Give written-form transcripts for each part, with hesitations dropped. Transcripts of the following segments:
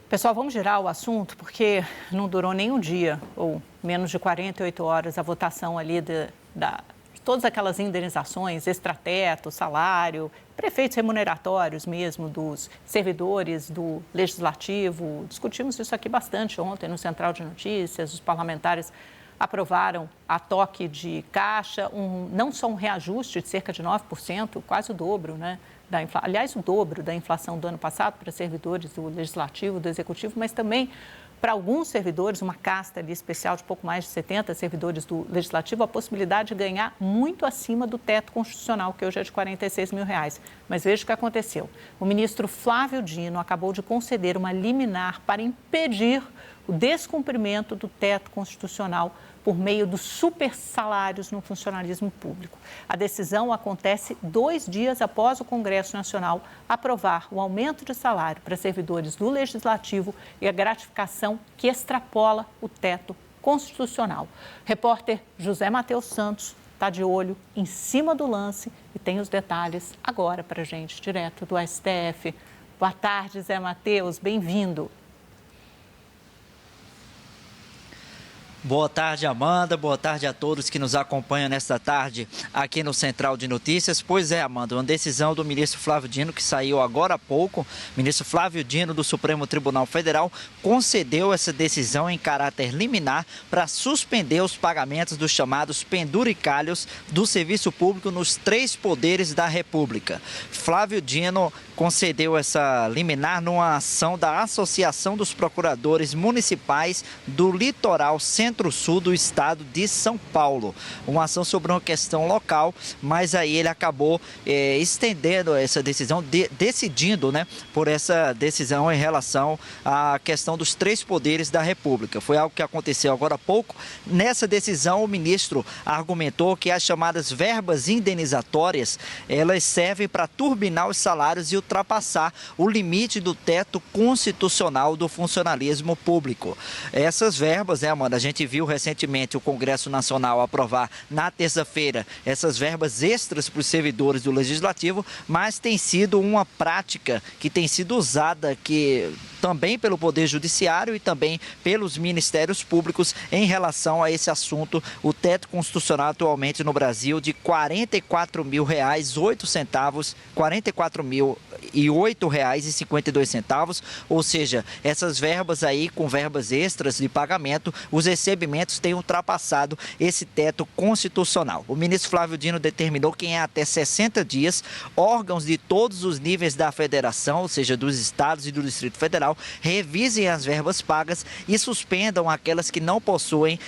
Pessoal, vamos girar o assunto, porque não durou nem um dia, ou menos de 48 horas, a votação ali de todas aquelas indenizações, extrateto, salário, prefeitos remuneratórios mesmo, dos servidores do Legislativo. Discutimos isso aqui bastante ontem no Central de Notícias. Os parlamentares aprovaram a toque de caixa, não só um reajuste de cerca de 9%, quase o dobro, né? Aliás, o dobro da inflação do ano passado para servidores do Legislativo, do Executivo, mas também para alguns servidores, uma casta ali especial de pouco mais de 70 servidores do Legislativo, a possibilidade de ganhar muito acima do teto constitucional, que hoje é de R$46 mil. Mas veja o que aconteceu. O ministro Flávio Dino acabou de conceder uma liminar para impedir o descumprimento do teto constitucional por meio dos supersalários no funcionalismo público. A decisão acontece 2 dias após o Congresso Nacional aprovar o aumento de salário para servidores do Legislativo e a gratificação que extrapola o teto constitucional. Repórter José Matheus Santos está de olho em cima do lance e tem os detalhes agora para a gente, direto do STF. Boa tarde, Zé Matheus, bem-vindo. Boa tarde, Amanda. Boa tarde a todos que nos acompanham nesta tarde aqui no Central de Notícias. Pois é, Amanda, uma decisão do ministro Flávio Dino que saiu agora há pouco. O ministro Flávio Dino do Supremo Tribunal Federal concedeu essa decisão em caráter liminar para suspender os pagamentos dos chamados penduricalhos do serviço público nos 3 poderes da República. Flávio Dino concedeu essa liminar numa ação da Associação dos Procuradores Municipais do Litoral Centro-Sul do estado de São Paulo. Uma ação sobre uma questão local, mas aí ele acabou estendendo essa decisão, decidindo, né, por essa decisão em relação à questão dos 3 poderes da República. Foi algo que aconteceu agora há pouco. Nessa decisão, o ministro argumentou que as chamadas verbas indenizatórias, elas servem para turbinar os salários e ultrapassar o limite do teto constitucional do funcionalismo público. Essas verbas, né, Amanda, a gente viu recentemente o Congresso Nacional aprovar na terça-feira essas verbas extras para os servidores do Legislativo, mas tem sido uma prática que tem sido usada também pelo Poder Judiciário e também pelos Ministérios Públicos em relação a esse assunto. O teto constitucional atualmente no Brasil de R$ 44.008, R$ 44.008,52, ou seja, essas verbas aí com verbas extras de pagamento, os recebimentos têm ultrapassado esse teto constitucional. O ministro Flávio Dino determinou que em até 60 dias, órgãos de todos os níveis da federação, ou seja, dos estados e do Distrito Federal, revisem as verbas pagas e suspendam aquelas que não possuem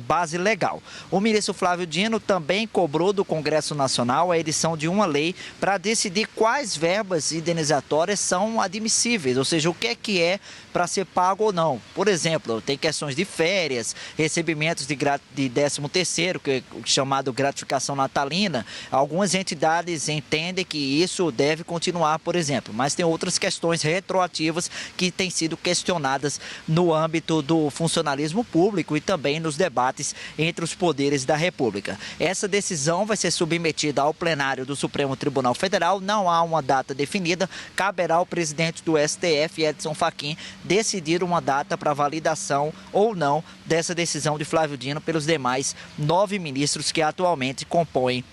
base legal. O ministro Flávio Dino também cobrou do Congresso Nacional a edição de uma lei para decidir quais verbas indenizatórias são admissíveis, ou seja, o que é para ser pago ou não. Por exemplo, tem questões de férias, recebimentos de 13º, que é chamado gratificação natalina. Algumas entidades entendem que isso deve continuar, por exemplo, mas tem outras questões retroativas que têm sido questionadas no âmbito do funcionalismo público e também nos debates entre os poderes da República. Essa decisão vai ser submetida ao plenário do Supremo Tribunal Federal, não há uma data definida, caberá ao presidente do STF, Edson Fachin, decidir uma data para validação ou não dessa decisão de Flávio Dino pelos demais 9 ministros que atualmente compõem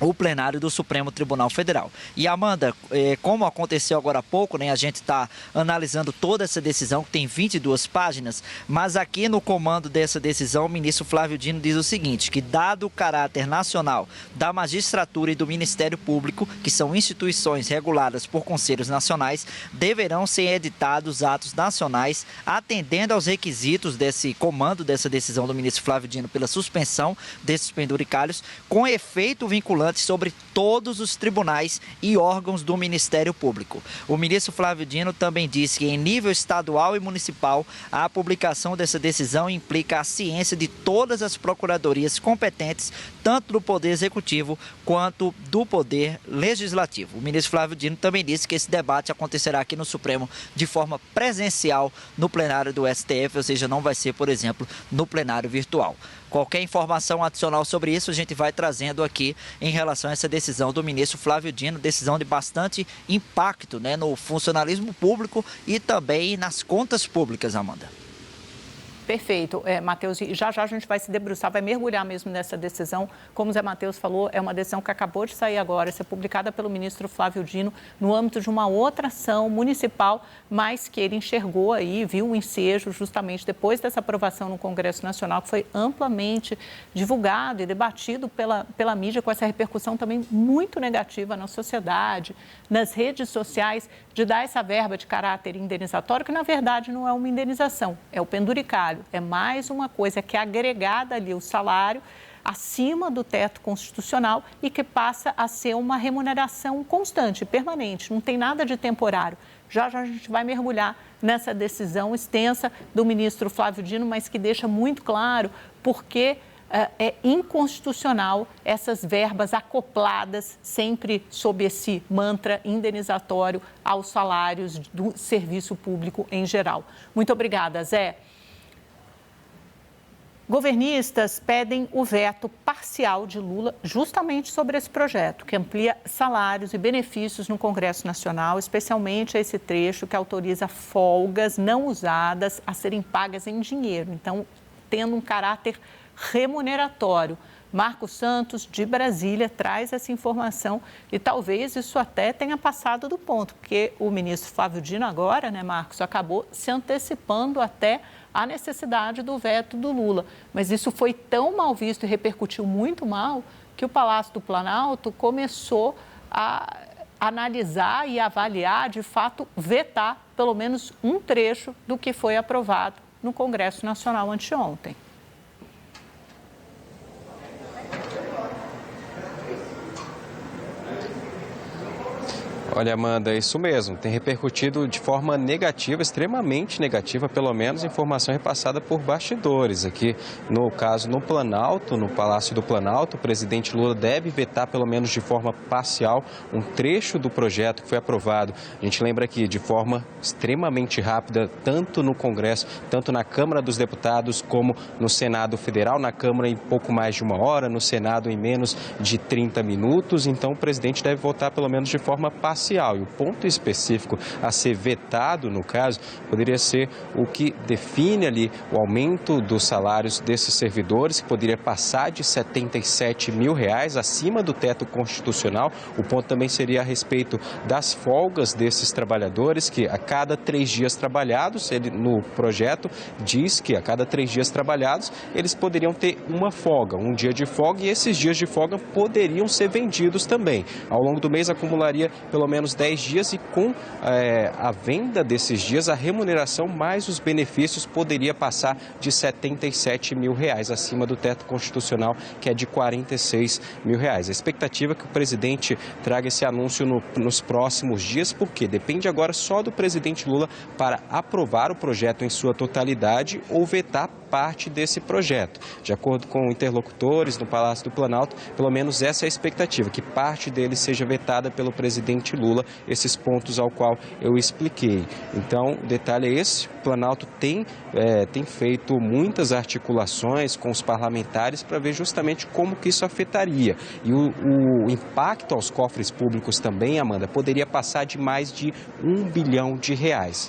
o plenário do Supremo Tribunal Federal. E, Amanda, como aconteceu agora há pouco, né, a gente está analisando toda essa decisão, que tem 22 páginas, mas aqui no comando dessa decisão, o ministro Flávio Dino diz o seguinte, que dado o caráter nacional da magistratura e do Ministério Público, que são instituições reguladas por conselhos nacionais, deverão ser editados atos nacionais, atendendo aos requisitos desse comando, dessa decisão do ministro Flávio Dino pela suspensão desses penduricalhos, com efeito vinculante sobre todos os tribunais e órgãos do Ministério Público. O ministro Flávio Dino também disse que em nível estadual e municipal, a publicação dessa decisão implica a ciência de todas as procuradorias competentes, tanto do Poder Executivo quanto do Poder Legislativo. O ministro Flávio Dino também disse que esse debate acontecerá aqui no Supremo de forma presencial no plenário do STF, ou seja, não vai ser, por exemplo, no plenário virtual. Qualquer informação adicional sobre isso, a gente vai trazendo aqui em relação a essa decisão do ministro Flávio Dino, decisão de bastante impacto, né, no funcionalismo público e também nas contas públicas, Amanda. Perfeito, Matheus, e já a gente vai se debruçar, vai mergulhar mesmo nessa decisão. Como o Zé Matheus falou, é uma decisão que acabou de sair agora, ser publicada pelo ministro Flávio Dino no âmbito de uma outra ação municipal, mas que ele enxergou aí, viu um ensejo justamente depois dessa aprovação no Congresso Nacional, que foi amplamente divulgado e debatido pela mídia, com essa repercussão também muito negativa na sociedade, nas redes sociais, de dar essa verba de caráter indenizatório, que na verdade não é uma indenização, é o penduricalho. É mais uma coisa que é agregada ali o salário acima do teto constitucional e que passa a ser uma remuneração constante, permanente, não tem nada de temporário. Já a gente vai mergulhar nessa decisão extensa do ministro Flávio Dino, mas que deixa muito claro porque é inconstitucional essas verbas acopladas sempre sob esse mantra indenizatório aos salários do serviço público em geral. Muito obrigada, Zé. Governistas pedem o veto parcial de Lula justamente sobre esse projeto, que amplia salários e benefícios no Congresso Nacional, especialmente esse trecho que autoriza folgas não usadas a serem pagas em dinheiro, então tendo um caráter remuneratório. Marcos Santos, de Brasília, traz essa informação e talvez isso até tenha passado do ponto, porque o ministro Flávio Dino agora, né, Marcos, acabou se antecipando até a necessidade do veto do Lula. Mas isso foi tão mal visto e repercutiu muito mal que o Palácio do Planalto começou a analisar e avaliar, de fato, vetar pelo menos um trecho do que foi aprovado no Congresso Nacional anteontem. Olha, Amanda, é isso mesmo. Tem repercutido de forma negativa, extremamente negativa, pelo menos informação repassada por bastidores. Aqui, no caso, no Planalto, no Palácio do Planalto, o presidente Lula deve vetar, pelo menos de forma parcial, um trecho do projeto que foi aprovado. A gente lembra aqui, de forma extremamente rápida, tanto no Congresso, tanto na Câmara dos Deputados, como no Senado Federal. Na Câmara, em pouco mais de 1 hora, no Senado, em menos de 30 minutos. Então, o presidente deve votar, pelo menos de forma parcial. E o ponto específico a ser vetado, no caso, poderia ser o que define ali o aumento dos salários desses servidores, que poderia passar de R$ 77 mil, acima do teto constitucional. O ponto também seria a respeito das folgas desses trabalhadores, que a cada 3 dias trabalhados, ele no projeto diz que a cada 3 dias trabalhados, eles poderiam ter uma folga, um dia de folga, e esses dias de folga poderiam ser vendidos também. Ao longo do mês acumularia pelo menos 10 dias e com a venda desses dias, a remuneração mais os benefícios poderia passar de R$ 77 mil, acima do teto constitucional, que é de R$ 46 mil. A expectativa é que o presidente traga esse anúncio nos próximos dias, porque depende agora só do presidente Lula para aprovar o projeto em sua totalidade ou vetar parte desse projeto. De acordo com interlocutores no Palácio do Planalto, pelo menos essa é a expectativa, que parte dele seja vetada pelo presidente Lula, esses pontos ao qual eu expliquei. Então, o detalhe é esse: o Planalto tem feito muitas articulações com os parlamentares para ver justamente como que isso afetaria. E o impacto aos cofres públicos também, Amanda, poderia passar de mais de R$ 1 bilhão.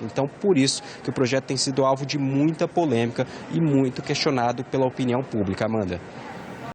Então, por isso que o projeto tem sido alvo de muita polêmica e muito questionado pela opinião pública, Amanda.